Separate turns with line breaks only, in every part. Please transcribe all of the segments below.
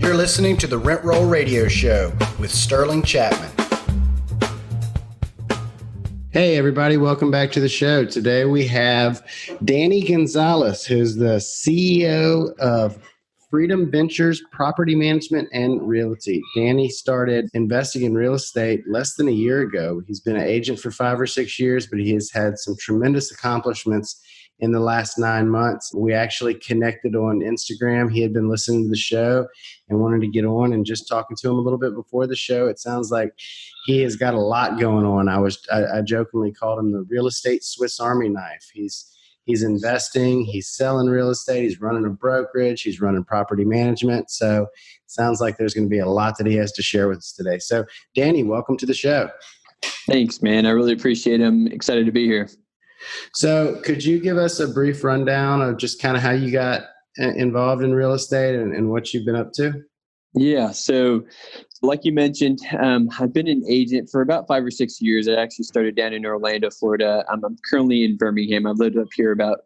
You're listening to the Rent Roll Radio Show with Sterling Chapman. Hey, everybody. Welcome back to the show. Today we have Danny Gonzalez, who's the CEO of Freedom Ventures Property Management and Realty. Danny started investing in real estate less than a year ago. He's been an agent for 5 or 6 years, but he has had some tremendous accomplishments in the last 9 months. We actually connected on Instagram. He had been listening to the show and wanted to get on, and just talking to him a little bit before the show, it sounds like he has got a lot going on. I jokingly called him the real estate Swiss Army knife. He's investing, he's selling real estate, he's running a brokerage, he's running property management. So it sounds like there's going to be a lot that he has to share with us today. So Danny, welcome to the show.
Thanks, man. I really appreciate it. I'm excited to be here.
So could you give us a brief rundown of just kind of how you got involved in real estate and what you've been up to?
Yeah. So like you mentioned, I've been an agent for about 5 or 6 years. I actually started down in Orlando, Florida. I'm currently in Birmingham. I've lived up here about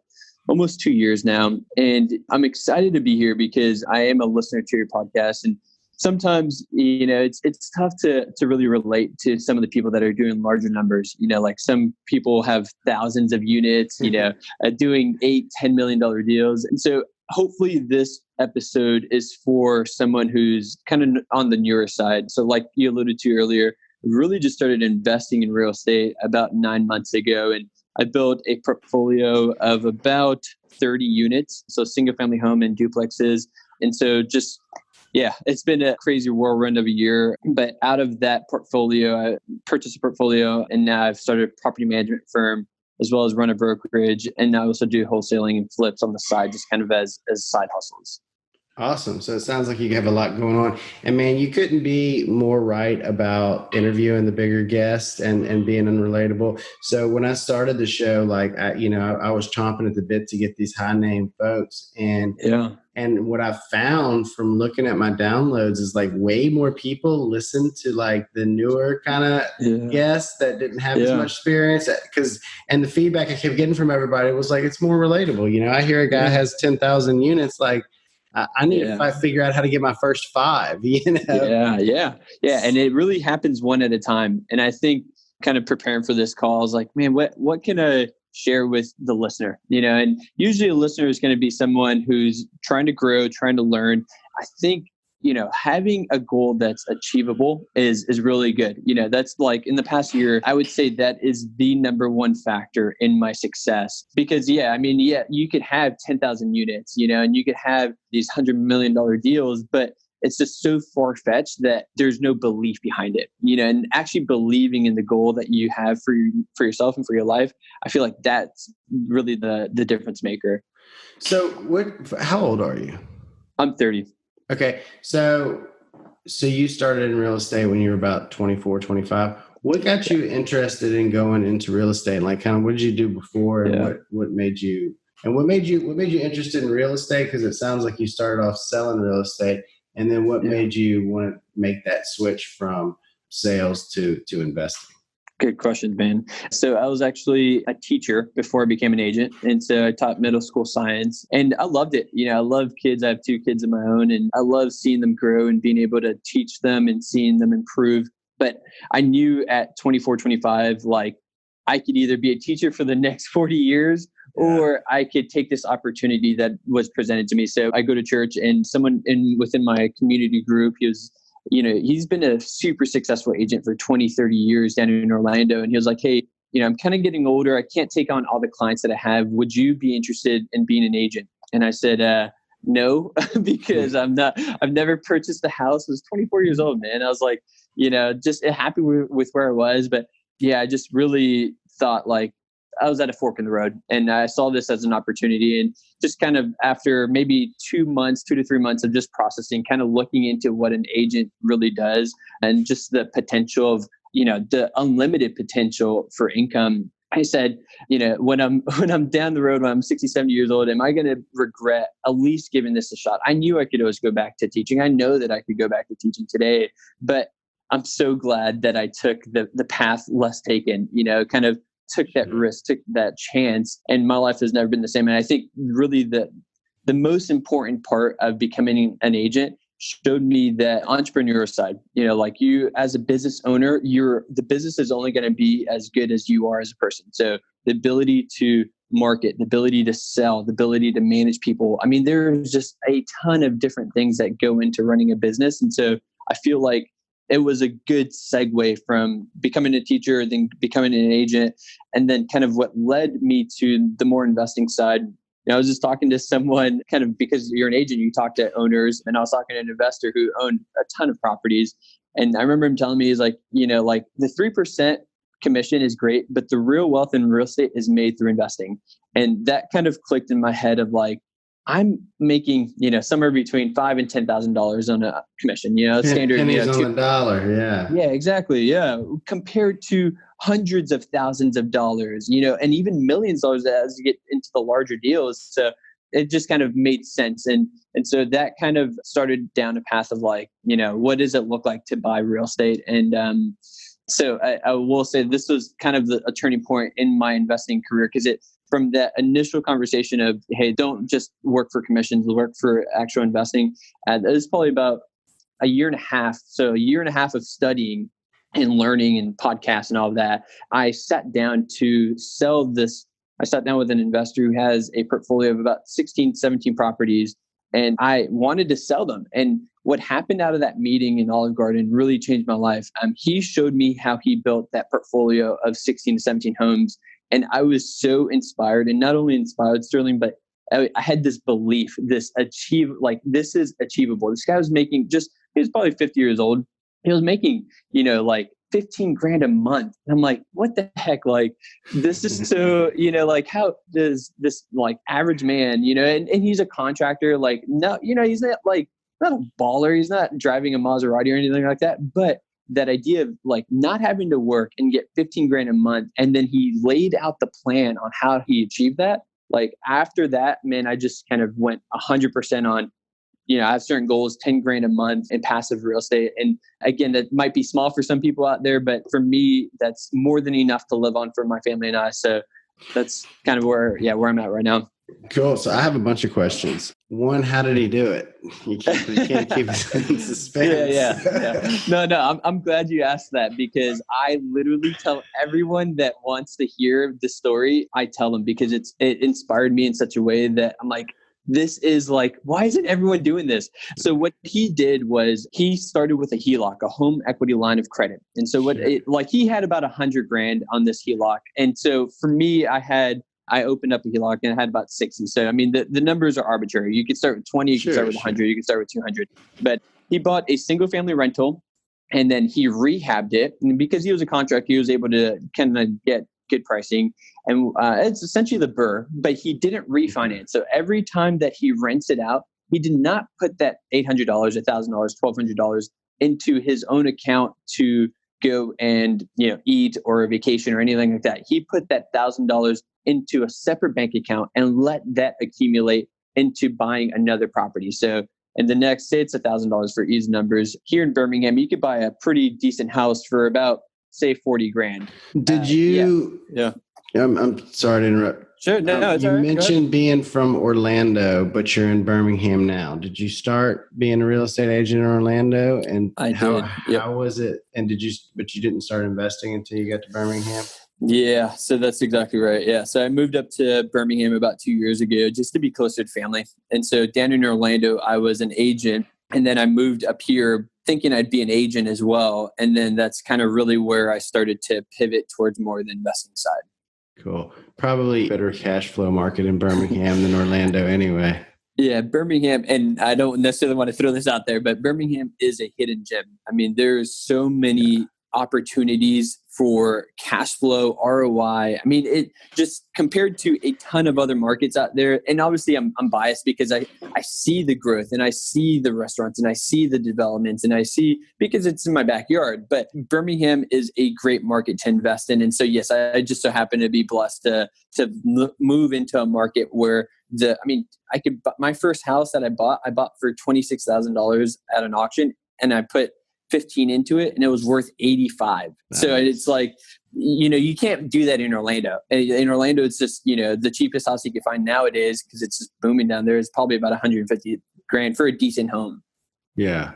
almost 2 years now. And I'm excited to be here because I am a listener to your podcast. And sometimes, it's tough to really relate to some of the people that are doing larger numbers. Like some people have thousands of units, doing $8-10 million deals. And so hopefully this episode is for someone who's kind of on the newer side. So like you alluded to earlier, really just started investing in real estate about 9 months ago. And I built a portfolio of about 30 units. So single family home and duplexes. And so it's been a crazy whirlwind of a year. But out of that portfolio, I purchased a portfolio, and now I've started a property management firm as well as run a brokerage. And I also do wholesaling and flips on the side, just kind of as side hustles.
Awesome. So it sounds like you have a lot going on. And man, you couldn't be more right about interviewing the bigger guests and being unrelatable. So when I started the show, I was chomping at the bit to get these high name folks. And what I found from looking at my downloads is like way more people listen to like the newer kind of guests that didn't have as much experience. And the feedback I kept getting from everybody was like, it's more relatable. I hear a guy has 10,000 units, like, I need to figure out how to get my first 5,
Yeah. And it really happens one at a time. And I think kind of preparing for this call, I was like, man, what can I share with the listener? And usually a listener is going to be someone who's trying to grow, trying to learn. I think, having a goal that's achievable is really good. That's like in the past year, I would say that is the number one factor in my success because you could have 10,000 units, and you could have these $100 million deals, but it's just so far-fetched that there's no belief behind it, and actually believing in the goal that you have for yourself and for your life. I feel like that's really the difference maker.
So how old are you?
I'm 30.
Okay. So you started in real estate when you were about 24, 25. What got you interested in going into real estate? Like kind of what did you do before and what made you interested in real estate? Because it sounds like you started off selling real estate. And then what made you want to make that switch from sales to investing?
Good question, Ben. So I was actually a teacher before I became an agent. And so I taught middle school science and I loved it. I love kids. I have 2 kids of my own and I love seeing them grow and being able to teach them and seeing them improve. But I knew at 24, 25, like I could either be a teacher for the next 40 years or I could take this opportunity that was presented to me. So I go to church and someone within my community group, he's been a super successful agent for 20, 30 years down in Orlando. And he was like, hey, I'm kind of getting older. I can't take on all the clients that I have. Would you be interested in being an agent? And I said, no, because I've never purchased a house. I was 24 years old, man. I was like, just happy with where I was. But I just really thought like, I was at a fork in the road and I saw this as an opportunity and just kind of after maybe 2 to 3 months of just processing, kind of looking into what an agent really does and just the potential of, the unlimited potential for income. I said, when I'm down the road, when I'm 60, 70 years old, am I going to regret at least giving this a shot? I knew I could always go back to teaching. I know that I could go back to teaching today, but I'm so glad that I took the path less taken, kind of took that risk, took that chance, and my life has never been the same. And I think really the most important part of becoming an agent showed me that entrepreneurial side. Like you as a business owner, the business is only going to be as good as you are as a person. So the ability to market, the ability to sell, the ability to manage people. I mean, there's just a ton of different things that go into running a business. And so I feel like it was a good segue from becoming a teacher, then becoming an agent, and then kind of what led me to the more investing side. I was just talking to someone kind of because you're an agent, you talk to owners, and I was talking to an investor who owned a ton of properties. And I remember him telling me, he's like, like the 3% commission is great, but the real wealth in real estate is made through investing. And that kind of clicked in my head of like, I'm making, somewhere between $5,000 and $10,000 on a commission, standard.
Pennies on the dollar. Yeah.
Yeah, exactly. Yeah. Compared to hundreds of thousands of dollars, and even millions of dollars as you get into the larger deals. So it just kind of made sense. And so that kind of started down a path of like, what does it look like to buy real estate? And, so I will say this was kind of a turning point in my investing career because from that initial conversation of, hey, don't just work for commissions, work for actual investing. It was probably about a year and a half. So a year and a half of studying and learning and podcasts and all of that. I sat down to sell this. I sat down with an investor who has a portfolio of about 16, 17 properties. And I wanted to sell them. And what happened out of that meeting in Olive Garden really changed my life. He showed me how he built that portfolio of 16 to 17 homes. And I was so inspired, and not only inspired, Sterling, but I had this belief, this is achievable. This guy was making he was probably 50 years old. He was making, like 15 grand a month. And I'm like, what the heck? Like, this is so, like, how does this like average man, and he's a contractor, like, no, he's not not a baller. He's not driving a Maserati or anything like that. But that idea of like not having to work and get 15 grand a month. And then he laid out the plan on how he achieved that. Like after that, man, I just kind of went 100% on, I have certain goals, 10 grand a month in passive real estate. And again, that might be small for some people out there, but for me, that's more than enough to live on for my family and I. So that's kind of where I'm at right now.
Cool. So I have a bunch of questions. One, how did he do it? You can't keep it in suspense.
Yeah. No, I'm glad you asked that because I literally tell everyone that wants to hear the story, I tell them because it inspired me in such a way that I'm like, this is like, why isn't everyone doing this? So what he did was he started with a HELOC, a home equity line of credit. And so he had about 100 grand on this HELOC. And so for me, I opened up a HELOC and I had about 60. So, I mean, the numbers are arbitrary. You could start with 20, you could start with 100, you could start with 200. But he bought a single family rental and then he rehabbed it. And because he was a contractor, he was able to kind of get good pricing. And it's essentially the BRRRR, but he didn't refinance. So every time that he rents it out, he did not put that $800, $1,000, $1,200 into his own account to go and eat or a vacation or anything like that. He put that $1,000 into a separate bank account and let that accumulate into buying another property. So in the next, say it's $1,000 for easy numbers. Here in Birmingham, you could buy a pretty decent house for about, say, 40 grand.
Did you?
Yeah.
I'm sorry to interrupt.
Sure. No, it's
you
all right.
mentioned being from Orlando, but you're in Birmingham now. Did you start being a real estate agent in Orlando? And how was it? And but you didn't start investing until you got to Birmingham?
Yeah, so that's exactly right. Yeah. So I moved up to Birmingham about 2 years ago just to be closer to family. And so down in Orlando, I was an agent. And then I moved up here thinking I'd be an agent as well. And then that's kind of really where I started to pivot towards more the investing side.
Cool. Probably better cash flow market in Birmingham than Orlando anyway.
Yeah, Birmingham, and I don't necessarily want to throw this out there, but Birmingham is a hidden gem. I mean, there's so many opportunities for cash flow, ROI. I mean, it just compared to a ton of other markets out there. And obviously I'm biased because I see the growth and I see the restaurants and I see the developments and I see because it's in my backyard, but Birmingham is a great market to invest in. And so, yes, I just so happen to be blessed to move into a market where my first house that I bought for $26,000 at an auction and I put 15 into it and it was worth 85. Nice. So it's like, you can't do that in Orlando. In Orlando, it's just, the cheapest house you can find nowadays because it's just booming down there is probably about 150 grand for a decent home.
Yeah.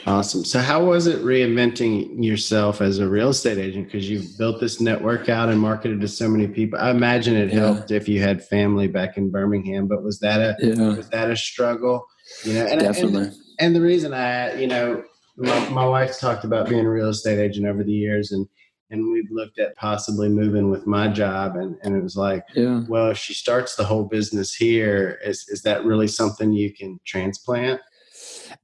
Awesome. So how was it reinventing yourself as a real estate agent? Because you've built this network out and marketed to so many people. I imagine it
Yeah.
helped if you had family back in Birmingham, but was
Yeah.
that a struggle? You know,
Definitely.
and the reason my wife's talked about being a real estate agent over the years, and we've looked at possibly moving with my job, and it was like,
Yeah.
well, if she starts the whole business here, is that really something you can transplant?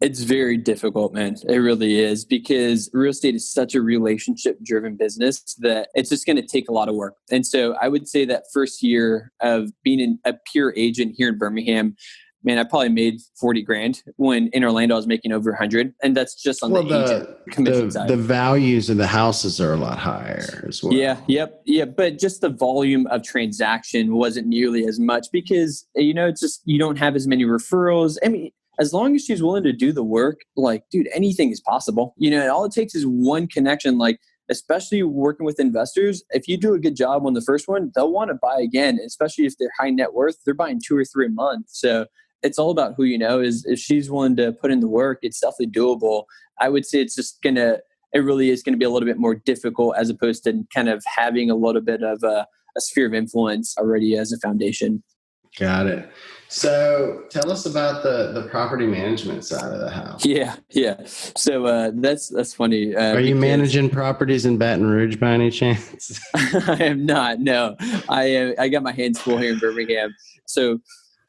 It's very difficult, man. It really is, because real estate is such a relationship driven business that it's just going to take a lot of work. And so I would say that first year of being a pure agent here in Birmingham, man, I probably made 40 grand, when in Orlando I was making over 100. And that's just on
Well,
the agent commission side.
the values of the houses are a lot higher as well.
Yeah, yep, yeah. But just the volume of transaction wasn't nearly as much, because, it's just, you don't have as many referrals. I mean, as long as she's willing to do the work, like, dude, anything is possible. All it takes is one connection, like, especially working with investors. If you do a good job on the first one, they'll want to buy again, especially if they're high net worth. They're buying 2 or 3 a month. So it's all about who you know. Is if she's willing to put in the work, it's definitely doable. I would say it really is going to be a little bit more difficult, as opposed to kind of having a little bit of a sphere of influence already as a foundation.
Got it. So tell us about the property management side of the house.
Yeah. So that's funny.
Are you managing properties in Baton Rouge by any chance?
I am not. No, I got my hands full here in Birmingham. So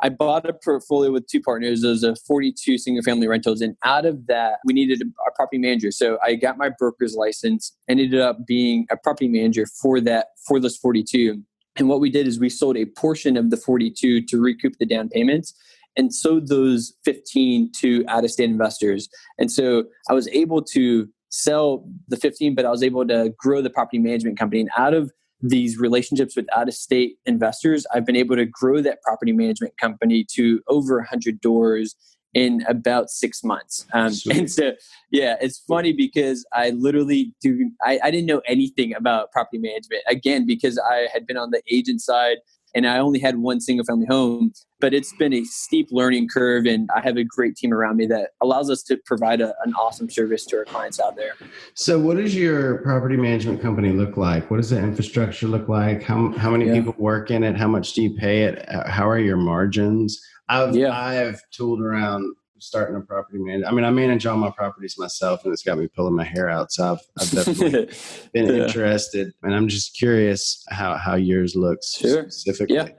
I bought a portfolio with 2 partners. Those are 42 single family rentals. And out of that, we needed a property manager. So I got my broker's license, ended up being a property manager for those 42. And what we did is we sold a portion of the 42 to recoup the down payments, and sold those 15 to out-of-state investors. And so I was able to sell the 15, but I was able to grow the property management company. And out of these relationships with out-of-state investors, I've been able to grow that property management company to over 100 doors in about 6 months. And so, yeah, it's funny because I literally I didn't know anything about property management, again, because I had been on the agent side and I only had one single family home, but it's been a steep learning curve, and I have a great team around me that allows us to provide an awesome service to our clients out there.
So what does your property management company look like? What does the infrastructure look like? How many people work in it? How much do you pay it? How are your margins? I've tooled around starting a property management. I mean, I manage all my properties myself, and it's got me pulling my hair out. So I've definitely been interested, and I'm just curious how yours looks specifically.
Yeah.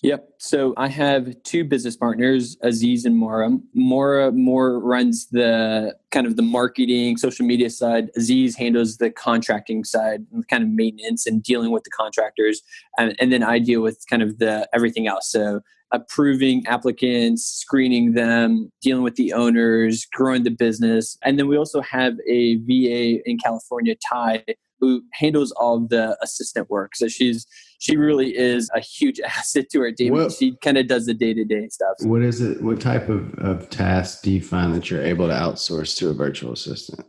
Yep. So I have 2 business partners, Aziz and Mora. Mora more runs the kind of the marketing, social media side. Aziz handles the contracting side, and kind of maintenance and dealing with the contractors. And then I deal with kind of the everything else. So approving applicants, screening them, dealing with the owners, growing the business. And then we also have a VA in California, Ty, who handles all of the assistant work. So she really is a huge asset to our team. She kind of does the day-to-day stuff.
What is it? What type of tasks do you find that you're able to outsource to a virtual assistant?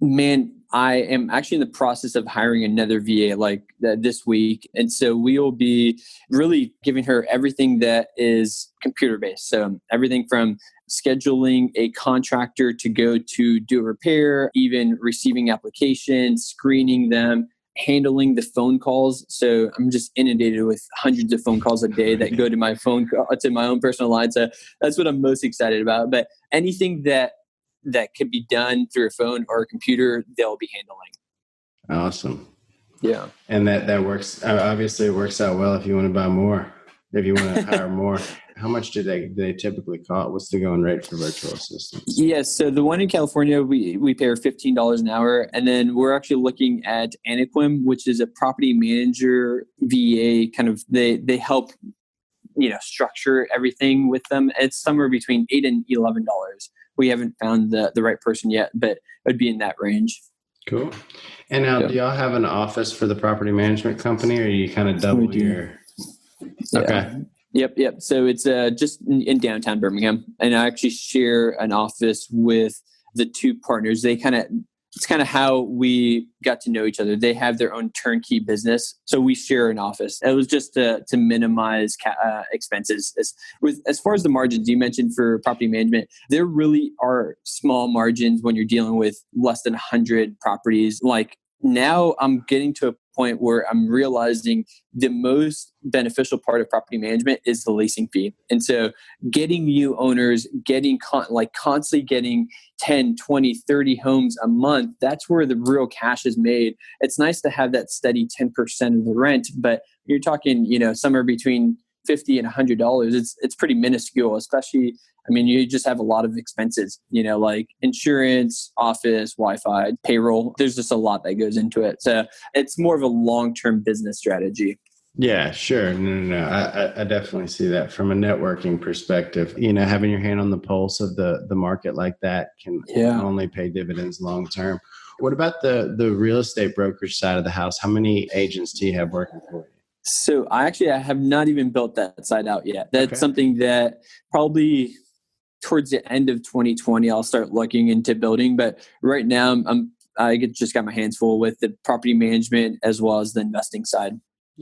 Man, I am actually in the process of hiring another VA this week. And so we will be really giving her everything that is computer-based. So everything from scheduling a contractor to go to do a repair, even receiving applications, screening them, handling the phone calls. So I'm just inundated with hundreds of phone calls a day that go to my to my own personal line. So that's what I'm most excited about. But anything that could be done through a phone or a computer, they'll be handling.
Awesome.
Yeah.
And that works. Obviously it works out well if you want to buy more, if you want to hire more. How much do they typically cost? What's the going rate for virtual assistants?
Yes. So the one in California, we pay her $15 an hour. And then we're actually looking at Anaquim, which is a property manager VA. Kind of they help, structure everything with them. It's somewhere between $8 and $11. We haven't found the right person yet, but it would be in that range.
Cool. And now, do y'all have an office for the property management company, or you kind of double your? Okay.
Yep. So it's just in downtown Birmingham, and I actually share an office with the 2 partners. They kind of it's kind of how we got to know each other. They have their own turnkey business, so we share an office. It was just to minimize expenses. As far as the margins you mentioned for property management, there really are small margins when you're dealing with less than 100 properties. Like now, I'm getting to a point where I'm realizing the most beneficial part of property management is the leasing fee. And so getting new owners, getting constantly getting 10, 20, 30 homes a month, that's where the real cash is made. It's nice to have that steady 10% of the rent, but you're talking, somewhere between $50 and $100. It's pretty minuscule, especially, you just have a lot of expenses, like insurance, office, Wi-Fi, payroll. There's just a lot that goes into it. So it's more of a long-term business strategy.
Yeah, sure. No. I definitely see that from a networking perspective. Having your hand on the pulse of the market like that can only pay dividends long term. What about the real estate brokerage side of the house? How many agents do you have working for you?
So I have not even built that side out yet. That's something that probably towards the end of 2020, I'll start looking into building. But right now I just got my hands full with the property management as well as the investing side.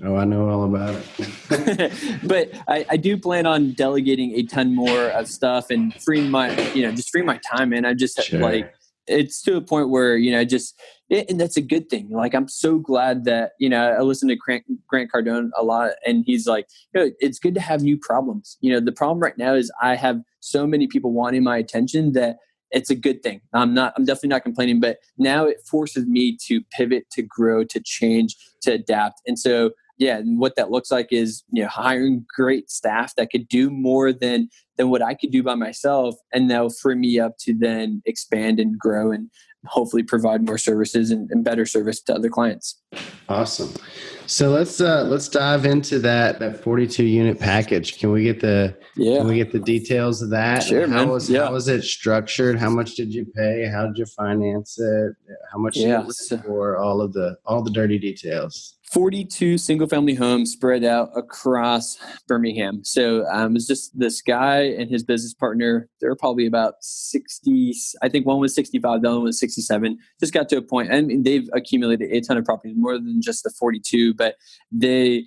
Oh, I know all about it.
But I do plan on delegating a ton more of stuff and freeing my time. And I just it's to a point where, and that's a good thing. Like, I'm so glad that, I listen to Grant Cardone a lot, and he's like, it's good to have new problems. The problem right now is I have so many people wanting my attention that it's a good thing. I'm definitely not complaining, but now it forces me to pivot, to grow, to change, to adapt. And so, and what that looks like is, hiring great staff that could do more than what I could do by myself. And that'll free me up to then expand and grow and hopefully provide more services and better service to other clients.
Awesome. So let's dive into that 42 unit package. Can we get the details of that?
Sure,
how
man.
was it structured? How much did you pay? How did you finance it? How much did it rent for? All the dirty details.
42 single family homes spread out across Birmingham. So it was just this guy and his business partner. They were probably about 60. I think one was 65, the other one was 67. Just got to a point. They've accumulated a ton of properties, more than just the 42, but they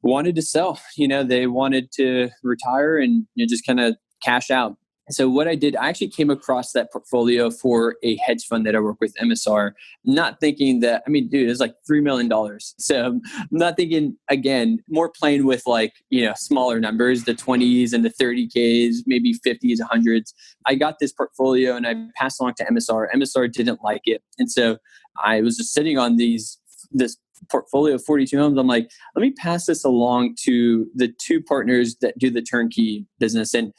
wanted to sell. They wanted to retire and just kind of cash out. So what I did, I actually came across that portfolio for a hedge fund that I work with, MSR, not thinking that, it's like $3 million. So I'm not thinking, again, more playing with smaller numbers, the 20s and the 30Ks, maybe 50s, 100s. I got this portfolio and I passed along to MSR. MSR didn't like it. And so I was just sitting on this portfolio of 42 homes. I'm like, let me pass this along to the two partners that do the turnkey business. And,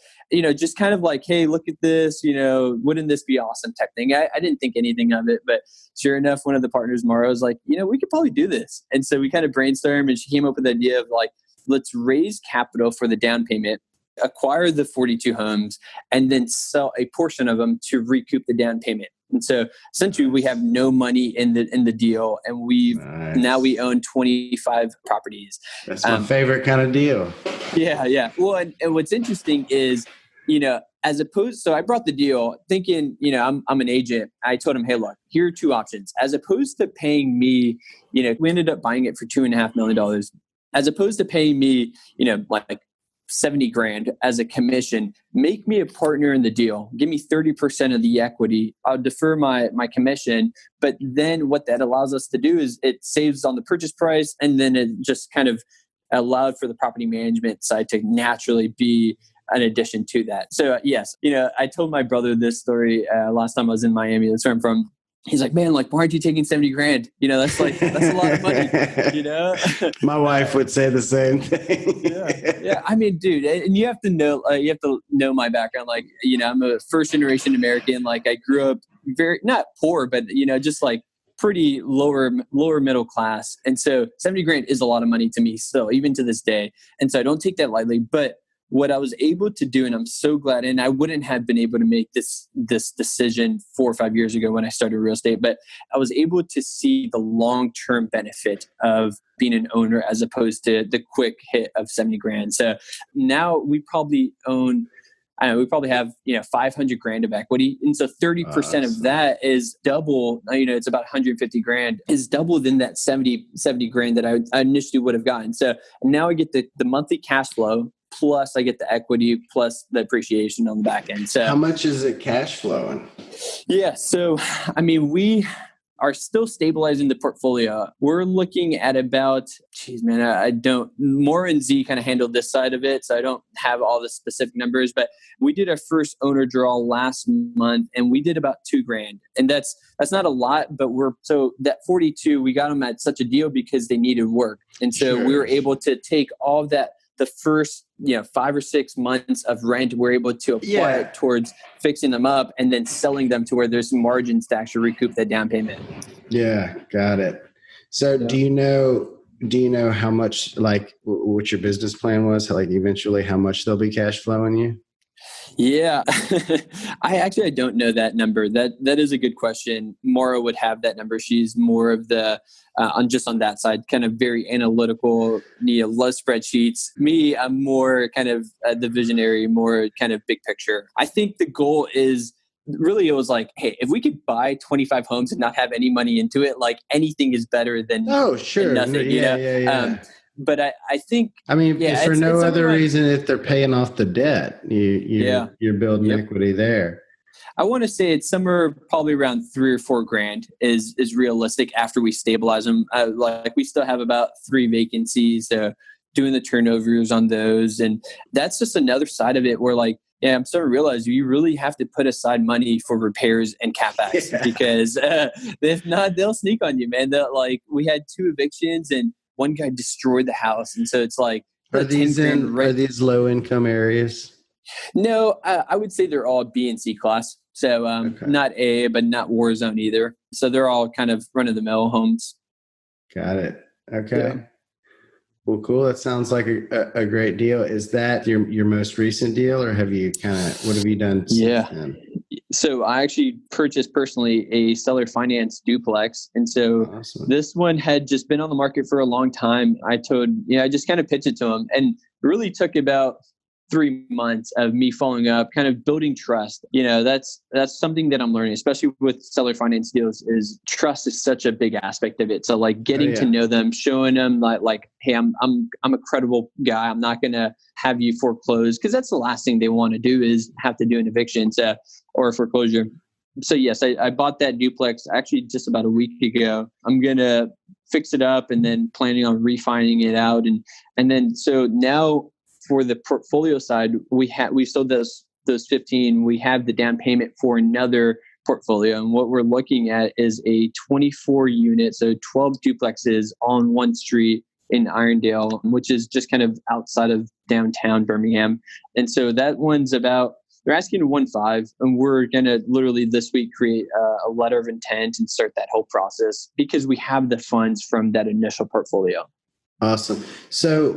just kind of like, hey, look at this, wouldn't this be awesome type thing. I didn't think anything of it, but sure enough, one of the partners, Mara, was like, we could probably do this. And so we kind of brainstormed, and she came up with the idea of like, let's raise capital for the down payment, acquire the 42 homes, and then sell a portion of them to recoup the down payment. And so essentially we have no money in the deal, and now we own 25 properties.
That's my favorite kind of deal.
Yeah. Well, and what's interesting is, as opposed, so I brought the deal thinking, I'm an agent. I told him, hey, look, here are two options. As opposed to paying me, we ended up buying it for $2.5 million. As opposed to paying me, like $70,000 as a commission, make me a partner in the deal. Give me 30% of the equity. I'll defer my commission. But then what that allows us to do is it saves on the purchase price. And then it just kind of allowed for the property management side to naturally be an addition to that. So yes, I told my brother this story last time I was in Miami. That's where I'm from. He's like, man, why aren't you taking $70,000? That's a lot of money,
My wife would say the same thing.
Yeah. Dude, and you have to know my background. I'm a first generation American. I grew up very, not poor, but, just pretty lower middle class. And so $70,000 is a lot of money to me still, even to this day. And so I don't take that lightly, but what I was able to do, and I'm so glad, and I wouldn't have been able to make this decision 4 or 5 years ago when I started real estate, but I was able to see the long-term benefit of being an owner as opposed to the quick hit of $70,000. So now we probably own I don't know, we probably have, 500 grand of equity. And so 30% of that is double, it's about 150 grand is double than that 70 grand that I initially would have gotten. So now I get the monthly cash flow, plus I get the equity, plus the appreciation on the back end. So
how much is it cash flowing?
Yeah. So, we are still stabilizing the portfolio. We're looking at about, Maura and Z kind of handled this side of it, so I don't have all the specific numbers, but we did our first owner draw last month and we did about $2,000. And that's not a lot, but so that 42, we got them at such a deal because they needed work. And so we were able to take all of that, the first 5 or 6 months of rent, we're able to apply it towards fixing them up and then selling them to where there's some margins to actually recoup that down payment.
Yeah, got it. So do you know how much, like what your business plan was, like eventually how much they'll be cash flowing you?
Yeah, I don't know that number. That is a good question. Maura would have that number. She's more of the on that side, kind of very analytical, love spreadsheets. Me, I'm more kind of the visionary, more kind of big picture. I think the goal is really, it was like, hey, if we could buy 25 homes and not have any money into it, like anything is better than than nothing.
Yeah.
But I think,
if for no other reason, if they're paying off the debt, you're building equity there.
I want to say it's somewhere probably around $3,000 or $4,000 is realistic after we stabilize them. Like we still have about 3 vacancies, doing the turnovers on those. And that's just another side of it where I'm starting to realize you really have to put aside money for repairs and CapEx because if not, they'll sneak on you, man. We had 2 evictions and one guy destroyed the house. And so it's like,
are these low income areas?
No, I would say they're all B and C class. So not A, but not war zone either. So they're all kind of run of the mill homes.
Got it. Okay. Yeah. Well, cool. That sounds like a great deal. Is that your most recent deal, or what have you done since then?
So I actually purchased personally a seller finance duplex. And so This one had just been on the market for a long time. I just kind of pitched it to him, and it really took about 3 months of me following up, kind of building trust. That's something that I'm learning, especially with seller finance deals, is trust is such a big aspect of it. So getting to know them, showing them like, hey, I'm a credible guy. I'm not going to have you foreclose, because that's the last thing they want to do is have to do an eviction or a foreclosure. So yes, I bought that duplex actually just about a week ago. I'm going to fix it up and then planning on refining it out. And then, so now, for the portfolio side, we sold those 15. We have the down payment for another portfolio, and what we're looking at is a 24 unit, so 12 duplexes on one street in Irondale, which is just kind of outside of downtown Birmingham. And so that one's they're asking 1.5, and we're going to literally this week create a letter of intent and start that whole process because we have the funds from that initial portfolio.
Awesome. So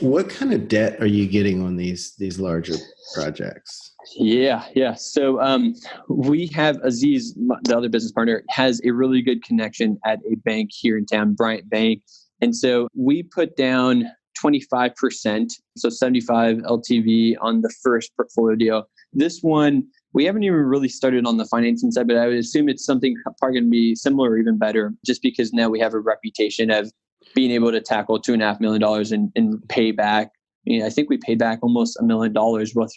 what kind of debt are you getting on these larger projects?
Yeah. So we have Aziz, the other business partner, has a really good connection at a bank here in town, Bryant Bank. And so we put down 25%, so 75 LTV on the first portfolio deal. This one, we haven't even really started on the financing side, but I would assume it's something probably going to be similar or even better, just because now we have a reputation of being able to tackle $2.5 million in payback. I think we paid back almost $1 million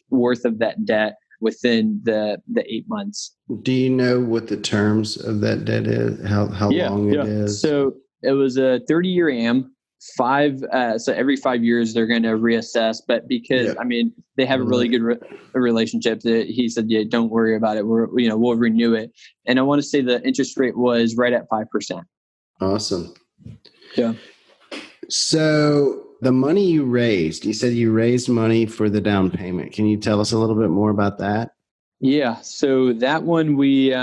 worth of that debt within the 8 months.
Do you know what the terms of that debt is? How long it is? So
it was a 30-year AM. So every 5 years they're going to reassess, but because they have a really good relationship, that he said, yeah, don't worry about it. We'll renew it. And I want to say the interest rate was right at 5%.
Awesome.
Yeah.
So the money you said you raised money for the down payment. Can you tell us a little bit more about that?
Yeah. So that one, we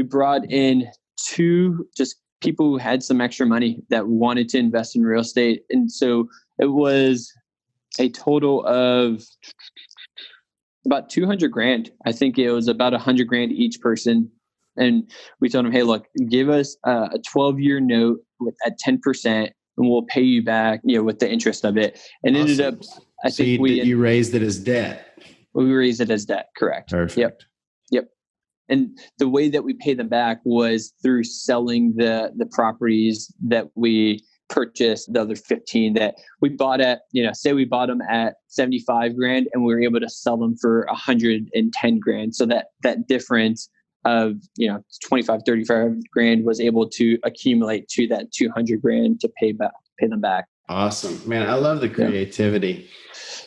brought in 2 just people who had some extra money that wanted to invest in real estate. And so it was a total of about $200,000. I think it was about $100,000 each person. And we told them, hey, look, give us a 12-year note at 10%, and we'll pay you back, with the interest of it. And
awesome.
Ended up, I think
you raised it as debt.
We raise it as debt. Correct.
Perfect.
Yep. And the way that we pay them back was through selling the properties that we purchased, the other 15 that we bought at, say we bought them at 75 grand and we were able to sell them for 110 grand. So that difference of, 25, 35 grand was able to accumulate to that 200 grand to pay them back.
Awesome, man. I love the creativity.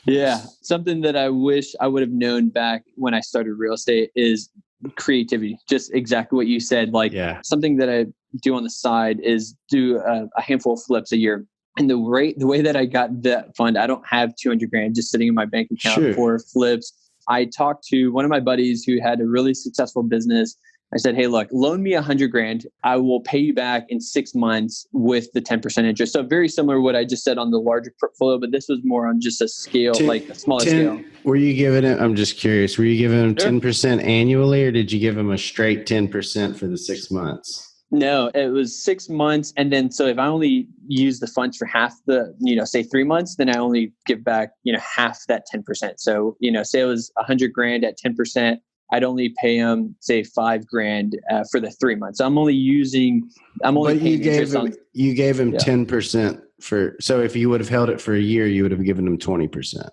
Yeah. Something that I wish I would have known back when I started real estate is creativity. Just exactly what you said. Like something that I do on the side is do a handful of flips a year. And the way that I got that fund, I don't have 200 grand just sitting in my bank account for flips. I talked to one of my buddies who had a really successful business. I said, hey, look, loan me 100 grand. I will pay you back in 6 months with the 10% interest. So very similar to what I just said on the larger portfolio, but this was more on just a scale, like a smaller scale.
Were you giving it, I'm just curious, were you giving them 10% annually, or did you give them a straight 10% for the 6 months?
No, it was 6 months. And then, so if I only use the funds for half the, say 3 months, then I only give back, half that 10%. So, say it was 100 grand at 10%. I'd only pay them, say, 5 grand for the 3 months. So I'm only paying interest on.
You gave him 10% so if you would have held it for a year, you would have given them 20%.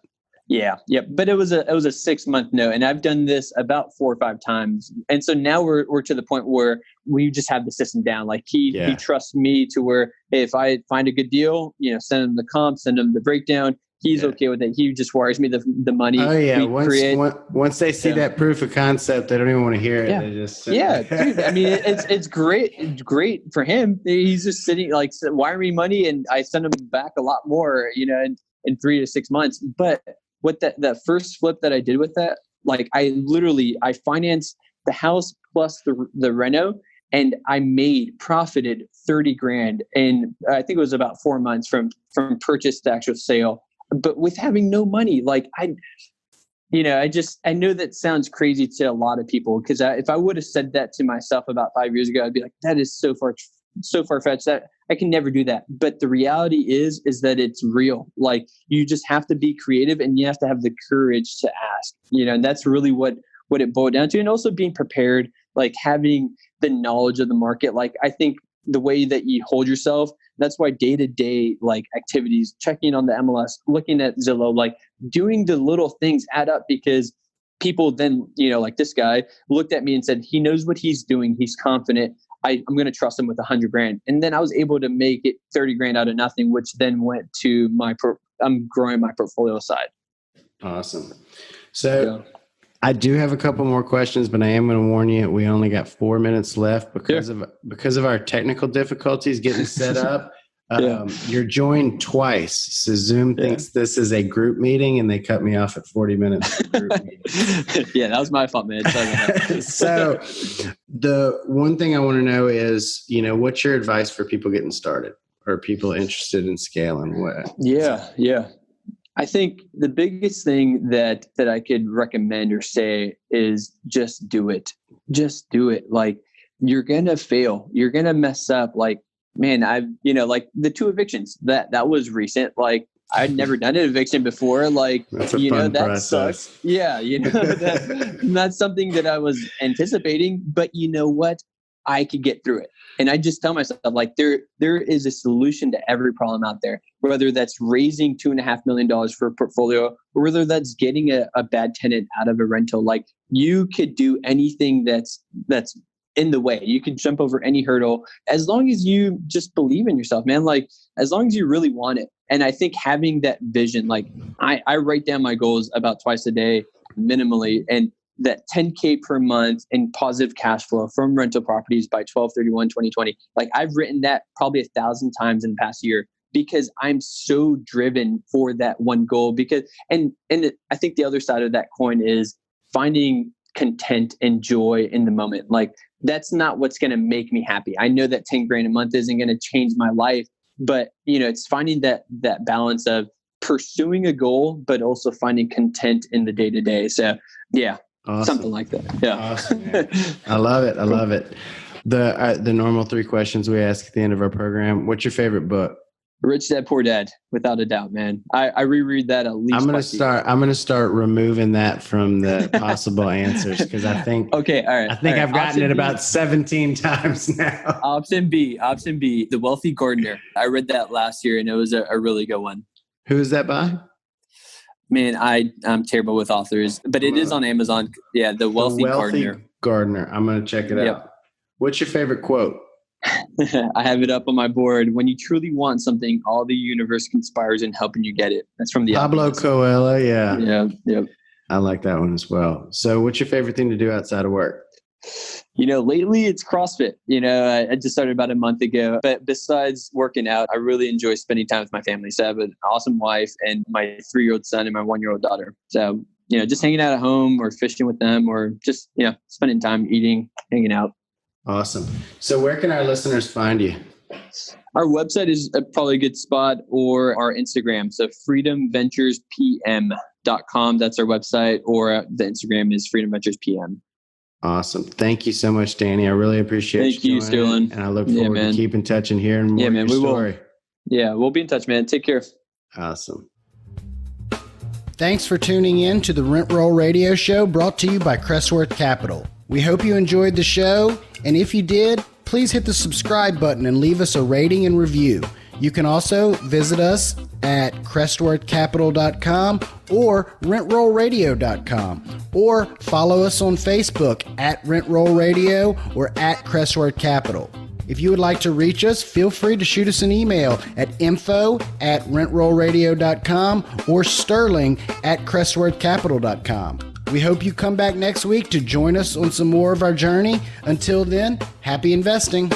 Yeah. Yep. But it was a 6 month note, and I've done this about 4 or 5 times. And so now we're to the point where we just have the system down. Like he trusts me to where, hey, if I find a good deal, send him the comp, send him the breakdown. He's okay with it. He just wires me the money.
Oh yeah. Once they see that proof of concept, they don't even want to hear it.
Yeah.
They just
dude. I mean, it's great. It's great for him. He's just sitting like wiring me money, and I send him back a lot more, in 3 to 6 months. But what that first flip that I did with that, like I financed the house plus the reno, and I profited 30 grand. And I think it was about 4 months from purchase to actual sale. But with having no money, like I know that sounds crazy to a lot of people, because if I would have said that to myself about 5 years ago, I'd be like, that is so far-fetched that I can never do that. But the reality is that it's real. Like you just have to be creative, and you have to have the courage to ask, and that's really what it boiled down to. And also being prepared, like having the knowledge of the market. Like I think the way that you hold yourself, that's why day-to-day like activities, checking on the MLS, looking at Zillow, like doing the little things add up, because people then, like this guy looked at me and said, he knows what he's doing. He's confident. I'm going to trust him with 100 grand. And then I was able to make it 30 grand out of nothing, which then went to I'm growing my portfolio side.
Awesome. So I do have a couple more questions, but I am going to warn you, we only got 4 minutes left because of our technical difficulties getting set up. You're joined twice. So Zoom thinks this is a group meeting, and they cut me off at 40 minutes. For group meeting.
Yeah, that was my fault, man.
So the one thing I want to know is, what's your advice for people getting started or people interested in scaling?
Yeah. I think the biggest thing that I could recommend or say is just do it. Just do it. Like you're going to fail. You're going to mess up. Like, man, like the 2 evictions that was recent. Like I'd never done an eviction before. Like,
that's a fun
that
process.
Sucks. Yeah. That's something that I was anticipating, but you know what? I could get through it. And I just tell myself, like, there is a solution to every problem out there, whether that's raising $2.5 million for a portfolio, or whether that's getting a bad tenant out of a rental. Like you could do anything that's in the way. You can jump over any hurdle as long as you just believe in yourself, man. Like as long as you really want it. And I think having that vision, like I write down my goals about twice a day minimally, and that 10K per month in positive cash flow from rental properties by 12/31/2020. Like I've written that probably 1,000 times in the past year, because I'm so driven for that one goal. Because, and I think the other side of that coin is finding content and joy in the moment. Like that's not what's going to make me happy. I know that 10 grand a month isn't going to change my life, but it's finding that balance of pursuing a goal, but also finding content in the day to day. So yeah. Awesome. Something like that. Yeah.
Awesome, man. I love it. I love it. The normal 3 questions we ask at the end of our program. What's your favorite book?
Rich Dad Poor Dad, without a doubt, man. I reread that at least.
I'm gonna start removing that from the possible answers because I think
okay, all right.
I think I've gotten
Option
it
B,
about 17 times now.
Option B, The Wealthy Gardener. I read that last year and it was a really good one.
Who is that by?
Man, I'm terrible with authors, but it is on Amazon. Yeah, The Wealthy
Gardener. I'm gonna check it out. What's your favorite quote?
I have it up on my board. When you truly want something, all the universe conspires in helping you get it. That's from the
Pablo
Alchemist.
Coelho. Yeah.
Yep.
I like that one as well. So what's your favorite thing to do outside of work?
Lately it's CrossFit. I just started about a month ago, but besides working out, I really enjoy spending time with my family. So I have an awesome wife and my 3-year-old son and my 1-year-old daughter. So, just hanging out at home or fishing with them or just, spending time eating, hanging out.
Awesome. So where can our listeners find you?
Our website is probably a good spot, or our Instagram. So freedomventurespm.com. That's our website, or the Instagram is freedomventurespm.
Awesome. Thank you so much, Danny. I really appreciate
Thank you, Sterling.
And I look forward to keep in touch and hearing more of your story.
Yeah, we'll be in touch, man. Take care.
Awesome.
Thanks for tuning in to the Rent Roll Radio Show, brought to you by Crestworth Capital. We hope you enjoyed the show, and if you did, please hit the subscribe button and leave us a rating and review. You can also visit us at crestworthcapital.com or rentrollradio.com, or follow us on Facebook at Rentroll Radio or at Crestworth Capital. If you would like to reach us, feel free to shoot us an email at info@rentrollradio.com or sterling@crestworthcapital.com. We hope you come back next week to join us on some more of our journey. Until then, happy investing.